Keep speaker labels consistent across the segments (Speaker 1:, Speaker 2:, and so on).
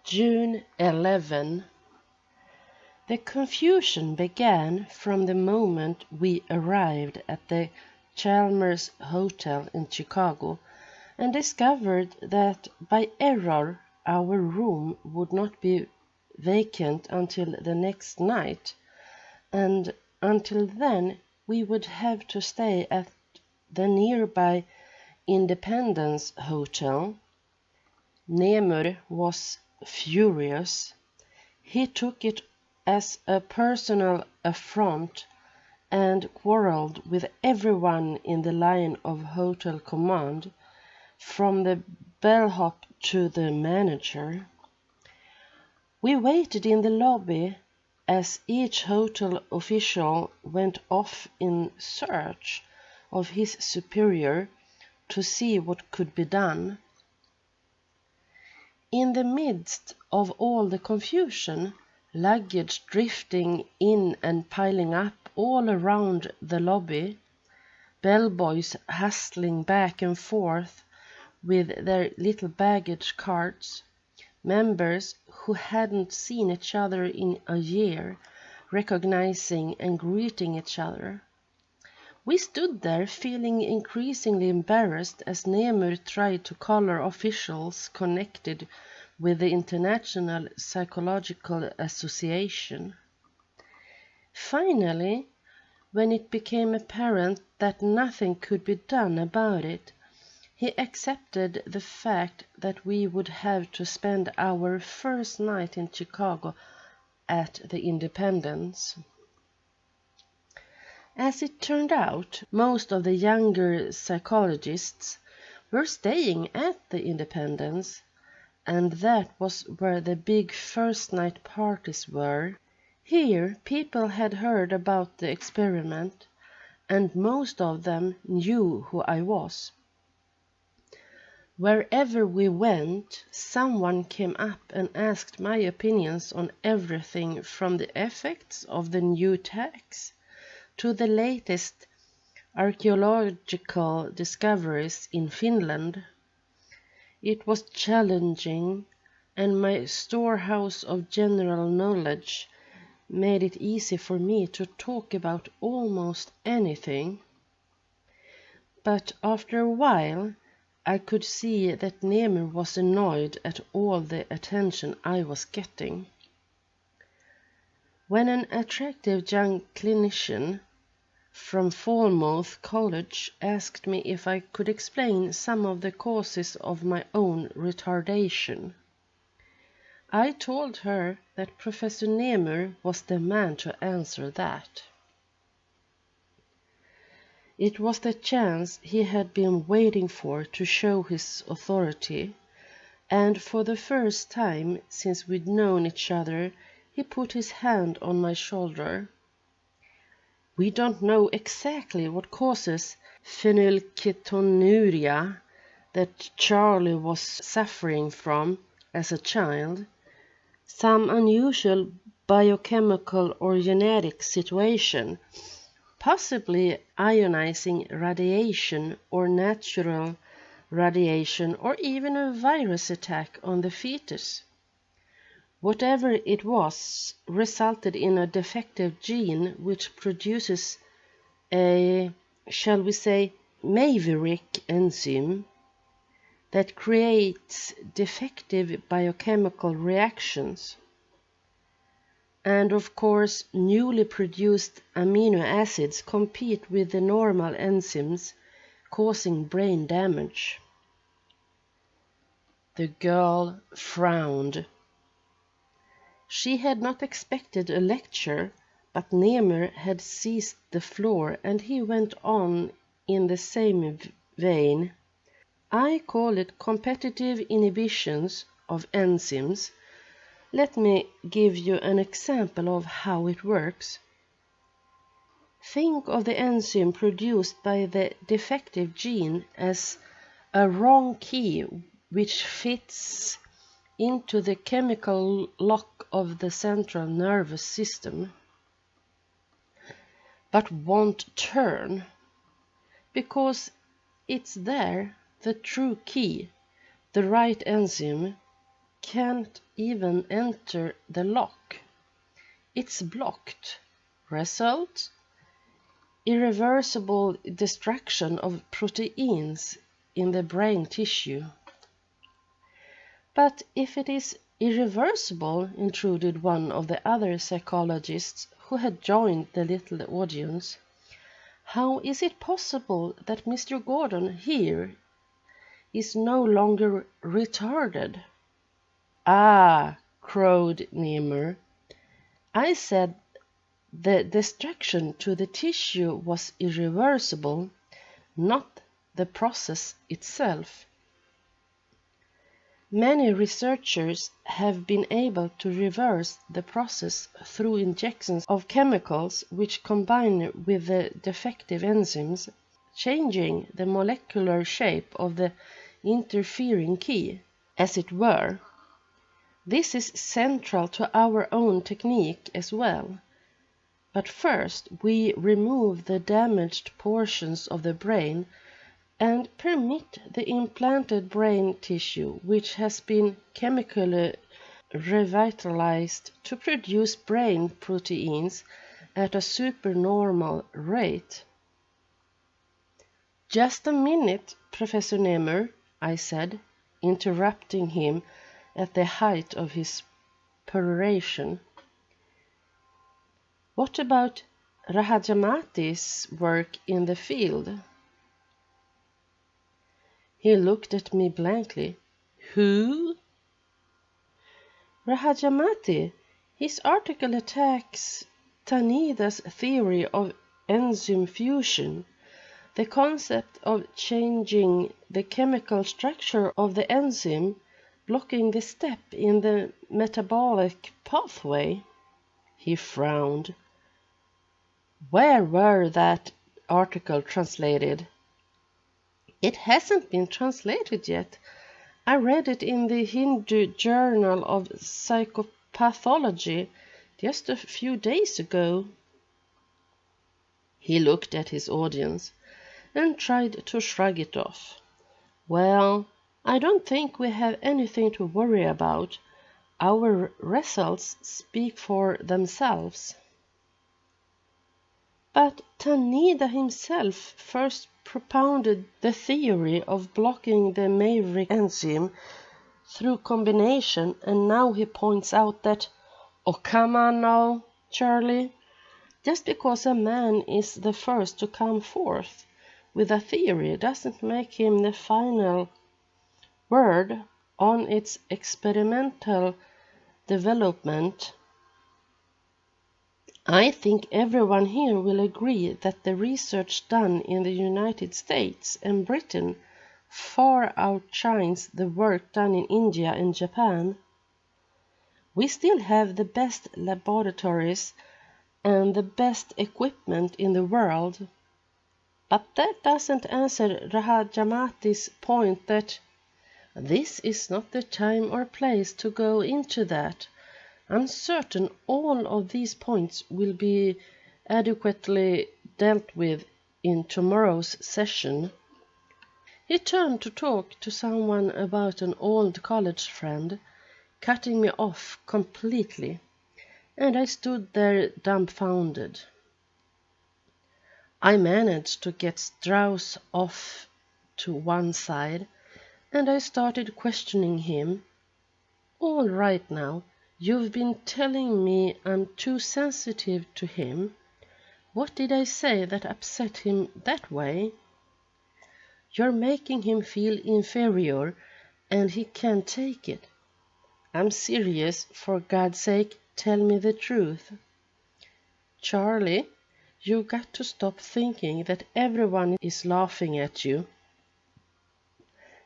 Speaker 1: June 11. The confusion began from the moment we arrived at the Chalmers Hotel in Chicago and discovered that by error our room would not be vacant until the next night, and until then we would have to stay at the nearby Independence Hotel. Nemur was furious. He took it as a personal affront and quarreled with everyone in the line of hotel command, from the bellhop to the manager. We waited in the lobby as each hotel official went off in search of his superior to see what could be done. In the midst of all the confusion, luggage drifting in and piling up all around the lobby, bellboys hustling back and forth with their little baggage carts, members who hadn't seen each other in a year recognizing and greeting each other. We stood there feeling increasingly embarrassed as Nemur tried to collar officials connected with the International Psychological Association. Finally, when it became apparent that nothing could be done about it, he accepted the fact that we would have to spend our first night in Chicago at the Independence. As it turned out, most of the younger psychologists were staying at the Independence, and that was where the big first night parties were. Here people had heard about the experiment, and most of them knew who I was. Wherever we went, someone came up and asked my opinions on everything from the effects of the new tax to the latest archaeological discoveries in Finland. It was challenging, and my storehouse of general knowledge made it easy for me to talk about almost anything. But after a while, I could see that Nemur was annoyed at all the attention I was getting. When an attractive young clinician from Falmouth College asked me if I could explain some of the causes of my own retardation, I told her that Professor Nemur was the man to answer that. It was the chance he had been waiting for to show his authority, and for the first time since we'd known each other, he put his hand on my shoulder. We don't know exactly what causes phenylketonuria that Charlie was suffering from as a child, some unusual biochemical or genetic situation, possibly ionizing radiation or natural radiation, or even a virus attack on the fetus. Whatever it was resulted in a defective gene which produces a, shall we say, maverick enzyme that creates defective biochemical reactions. And of course, newly produced amino acids compete with the normal enzymes, causing brain damage. The girl frowned. She had not expected a lecture, but Nemur had seized the floor, and he went on in the same vein. I call it competitive inhibitions of enzymes. Let me give you an example of how it works. Think of the enzyme produced by the defective gene as a wrong key which fits into the chemical lock of the central nervous system, but won't turn, because it's there, the true key, the right enzyme, can't even enter the lock. It's blocked. Result? Irreversible destruction of proteins in the brain tissue. But if it is irreversible, intruded one of the other psychologists who had joined the little audience, how is it possible that Mr. Gordon here is no longer retarded? Ah, crowed Niemer, I said the destruction to the tissue was irreversible, not the process itself. Many researchers have been able to reverse the process through injections of chemicals which combine with the defective enzymes, changing the molecular shape of the interfering key, as it were. This is central to our own technique as well. But first we remove the damaged portions of the brain and permit the implanted brain tissue, which has been chemically revitalized, to produce brain proteins at a supernormal rate. Just a minute, Professor Niemer, I said, interrupting him at the height of his peroration. What about Rahajamati's work in the field? He looked at me blankly. Who? Rahajamati. His article attacks Taneda's theory of enzyme fusion, the concept of changing the chemical structure of the enzyme, blocking the step in the metabolic pathway. He frowned. Where were that article translated? It hasn't been translated yet. I read it in the Hindu Journal of Psychopathology just a few days ago. He looked at his audience and tried to shrug it off. Well, I don't think we have anything to worry about. Our results speak for themselves. But Taneda himself first propounded the theory of blocking the maverick enzyme through combination, and now he points out that, oh, come on now, Charlie, just because a man is the first to come forth with a theory doesn't make him the final word on its experimental development. I think everyone here will agree that the research done in the United States and Britain far outshines the work done in India and Japan. We still have the best laboratories and the best equipment in the world, but that doesn't answer Rahajamati's point that this is not the time or place to go into that. I'm certain all of these points will be adequately dealt with in tomorrow's session. He turned to talk to someone about an old college friend, cutting me off completely, and I stood there dumbfounded. I managed to get Strauss off to one side, and I started questioning him. All right now. You've been telling me I'm too sensitive to him. What did I say that upset him that way? You're making him feel inferior, and he can't take it. I'm serious, for God's sake, tell me the truth. Charlie, you've got to stop thinking that everyone is laughing at you.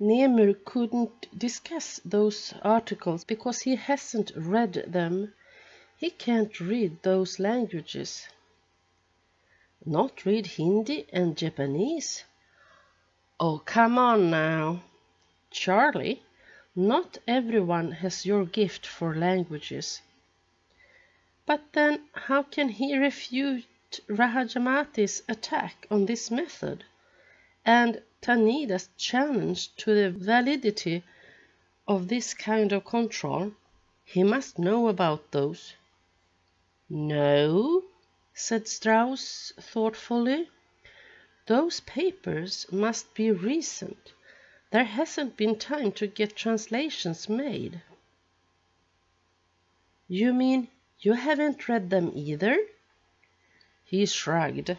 Speaker 1: Niemer couldn't discuss those articles because he hasn't read them. He can't read those languages. Not read Hindi and Japanese? Oh, come on now. Charlie, not everyone has your gift for languages. But then how can he refute Rahajamati's attack on this method, and Taneda's challenge to the validity of this kind of control. He must know about those. No, said Strauss thoughtfully. Those papers must be recent. There hasn't been time to get translations made. You mean you haven't read them either? He shrugged.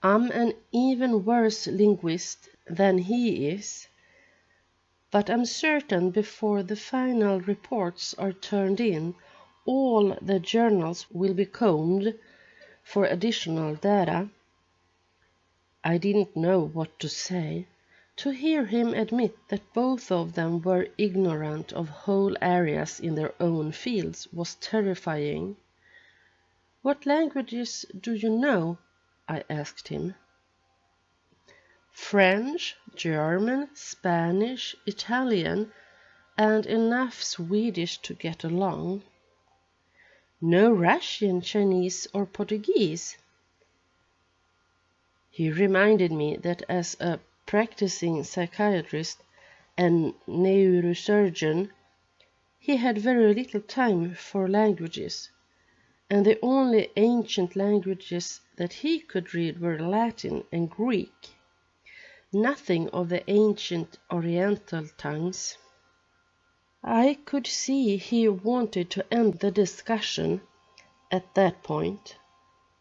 Speaker 1: I'm an even worse linguist than he is, but I'm certain before the final reports are turned in, all the journals will be combed for additional data. I didn't know what to say. To hear him admit that both of them were ignorant of whole areas in their own fields was terrifying. What languages do you know? I asked him. French, German, Spanish, Italian, and enough Swedish to get along. No Russian, Chinese, or Portuguese? He reminded me that as a practicing psychiatrist and neurosurgeon, he had very little time for languages, and the only ancient languages that he could read were Latin and Greek. Nothing of the ancient Oriental tongues. I could see he wanted to end the discussion at that point,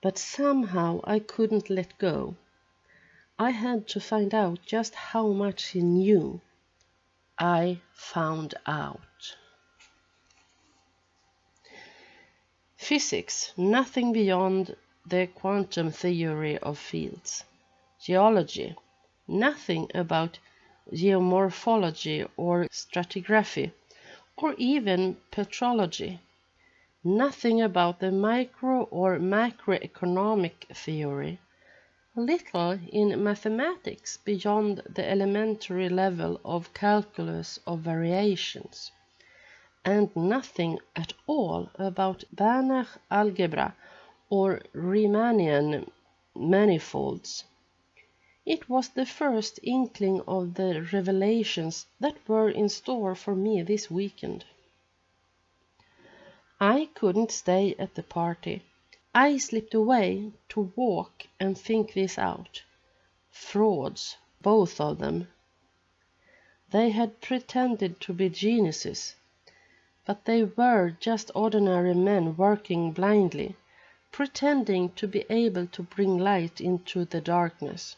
Speaker 1: but somehow I couldn't let go. I had to find out just how much he knew. I found out. Physics, nothing beyond the quantum theory of fields. Geology, nothing about geomorphology or stratigraphy, or even petrology. Nothing about the micro or macroeconomic theory. Little in mathematics beyond the elementary level of calculus of variations, and nothing at all about Banach algebra or Riemannian manifolds. It was the first inkling of the revelations that were in store for me this weekend. I couldn't stay at the party. I slipped away to walk and think this out. Frauds, both of them. They had pretended to be geniuses, but they were just ordinary men working blindly, pretending to be able to bring light into the darkness.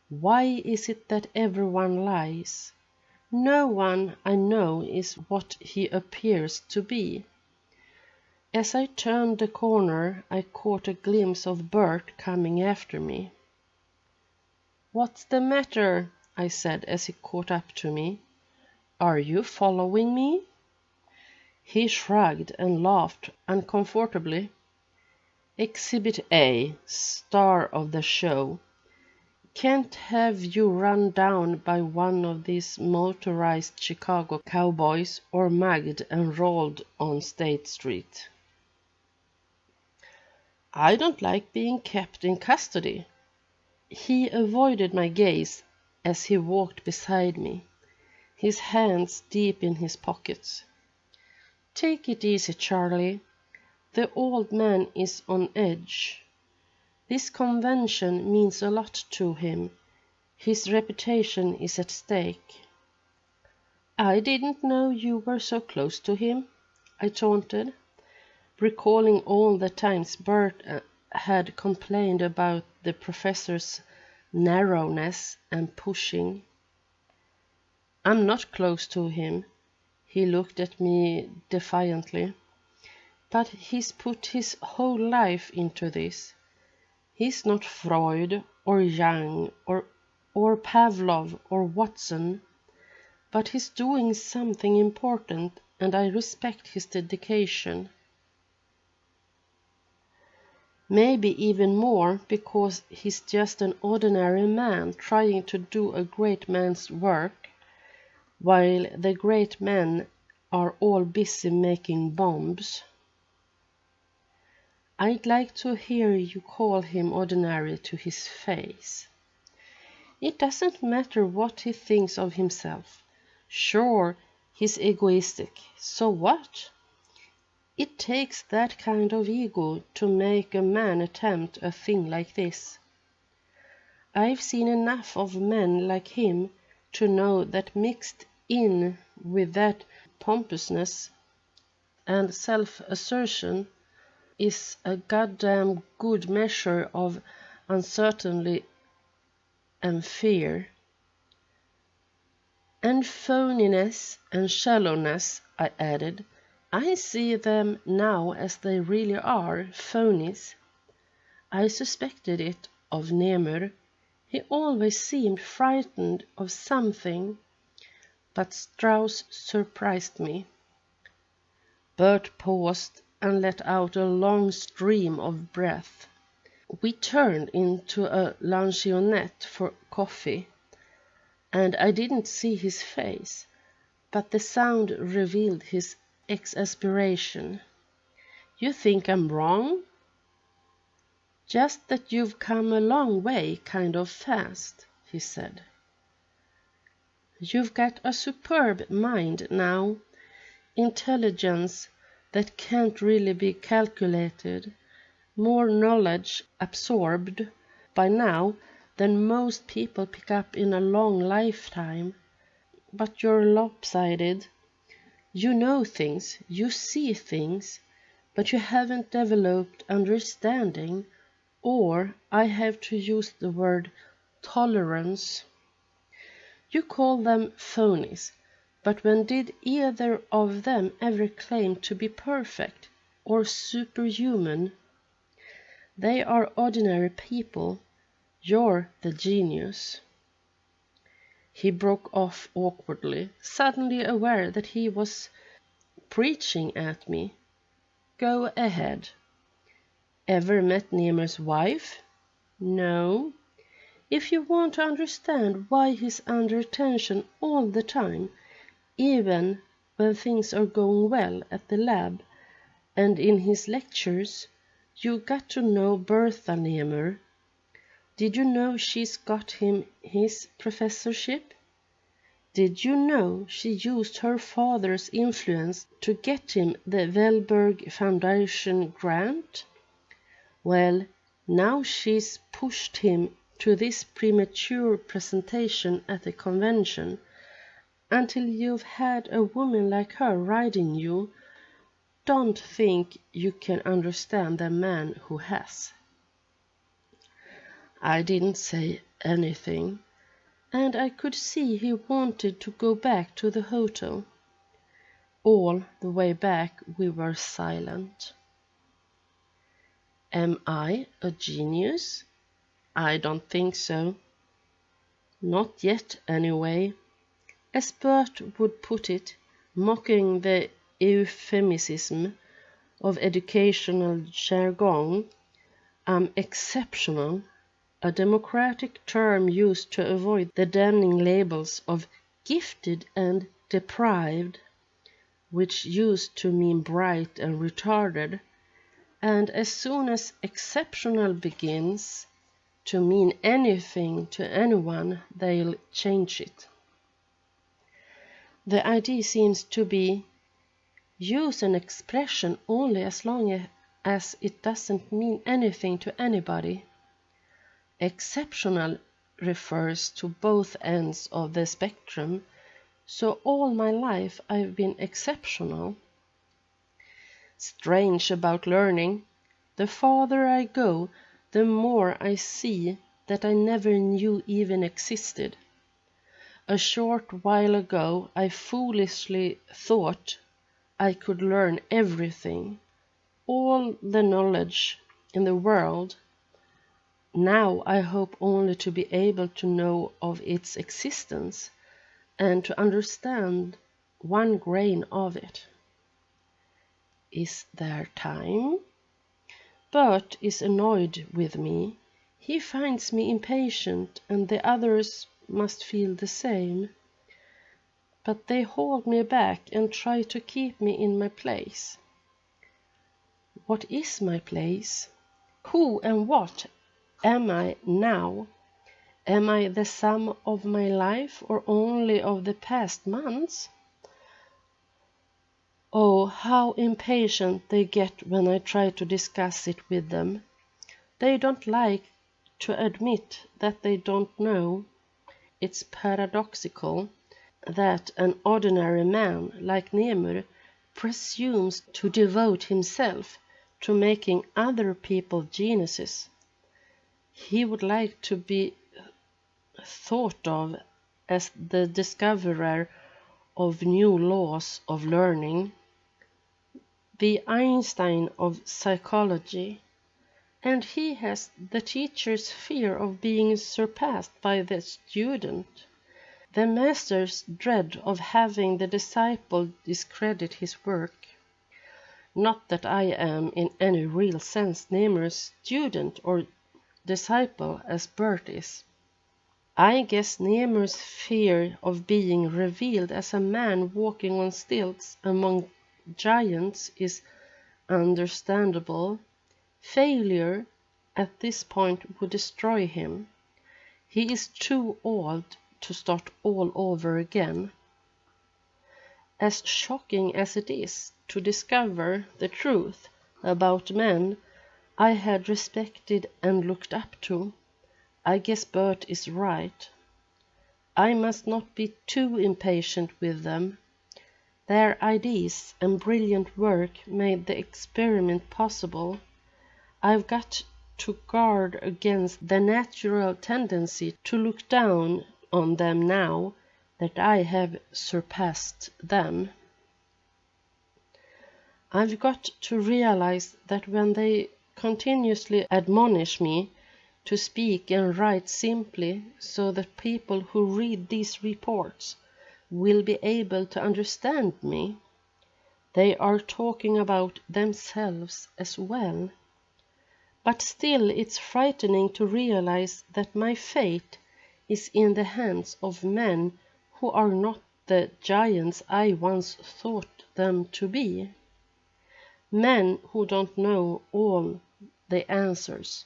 Speaker 1: Why is it that everyone lies? No one I know is what he appears to be. As I turned the corner, I caught a glimpse of Bert coming after me. "What's the matter?" I said as he caught up to me. "Are you following me?" He shrugged and laughed uncomfortably. "Exhibit A, star of the show. Can't have you run down by one of these motorized Chicago cowboys or mugged and rolled on State Street." "I don't like being kept in custody." He avoided my gaze as he walked beside me, his hands deep in his pockets. "Take it easy, Charlie. The old man is on edge. This convention means a lot to him. His reputation is at stake." "I didn't know you were so close to him," I taunted, recalling all the times Bert had complained about the professor's narrowness and pushing. "I'm not close to him," he looked at me defiantly, "but he's put his whole life into this. He's not Freud or Jung or Pavlov or Watson, but he's doing something important, and I respect his dedication. Maybe even more because he's just an ordinary man trying to do a great man's work, while the great men are all busy making bombs." "I'd like to hear you call him ordinary to his face. It doesn't matter what he thinks of himself. Sure, he's egoistic. So what? It takes that kind of ego to make a man attempt a thing like this. I've seen enough of men like him to know that mixed in with that pompousness and self-assertion is a goddamn good measure of uncertainty and fear. And phoniness and shallowness, I added. I see them now as they really are, phonies. I suspected it of Nemur. He always seemed frightened of something, but Strauss surprised me. Bert paused and let out a long stream of breath. We turned into a luncheonette for coffee, and I didn't see his face, but the sound revealed his exasperation. You think I'm wrong? Just that you've come a long way kind of fast, he said. You've got a superb mind now, intelligence that can't really be calculated, more knowledge absorbed by now than most people pick up in a long lifetime. But you're lopsided. You know things, you see things, but you haven't developed understanding, or I have to use the word tolerance. You call them phonies, but when did either of them ever claim to be perfect or superhuman? They are ordinary people. You're the genius. He broke off awkwardly, suddenly aware that he was preaching at me. Go ahead. Ever met Nemur's wife? No. If you want to understand why he's under tension all the time, even when things are going well at the lab and in his lectures, you got to know Bertha Nemur. Did you know she's got him his professorship? Did you know she used her father's influence to get him the Wellberg Foundation grant? Well, now she's pushed him to this premature presentation at the convention. Until you've had a woman like her riding you, don't think you can understand the man who has. I didn't say anything, and I could see he wanted to go back to the hotel. All the way back we were silent. Am I a genius? I don't think so. Not yet, anyway. As Bert would put it, mocking the euphemism of educational jargon, I'm exceptional, a democratic term used to avoid the damning labels of gifted and deprived, which used to mean bright and retarded, and as soon as exceptional begins to mean anything to anyone, they'll change it. The idea seems to be use an expression only as long as it doesn't mean anything to anybody. Exceptional refers to both ends of the spectrum, so all my life I've been exceptional. Strange about learning. The farther I go, the more I see that I never knew even existed. A short while ago I foolishly thought I could learn everything, all the knowledge in the world. Now I hope only to be able to know of its existence and to understand one grain of it. Is there time? Bert is annoyed with me. He finds me impatient, and the others must feel the same. But they hold me back and try to keep me in my place. What is my place? Who and what am I now? Am I the sum of my life or only of the past months? Oh, how impatient they get when I try to discuss it with them. They don't like to admit that they don't know. It's paradoxical that an ordinary man like Nemur presumes to devote himself to making other people geniuses. He would like to be thought of as the discoverer of new laws of learning, the Einstein of psychology, and he has the teacher's fear of being surpassed by the student, the master's dread of having the disciple discredit his work. Not that I am in any real sense Nemur's student or disciple as Bert is. I guess Nemur's fear of being revealed as a man walking on stilts among giants is understandable. Failure at this point would destroy him. He is too old to start all over again. As shocking as it is to discover the truth about men I had respected and looked up to, I guess Bert is right. I must not be too impatient with them. Their ideas and brilliant work made the experiment possible. I've got to guard against the natural tendency to look down on them now that I have surpassed them. I've got to realize that when they continuously admonish me to speak and write simply so that people who read these reports will be able to understand me, they are talking about themselves as well. But still it's frightening to realize that my fate is in the hands of men who are not the giants I once thought them to be. Men who don't know all the answers,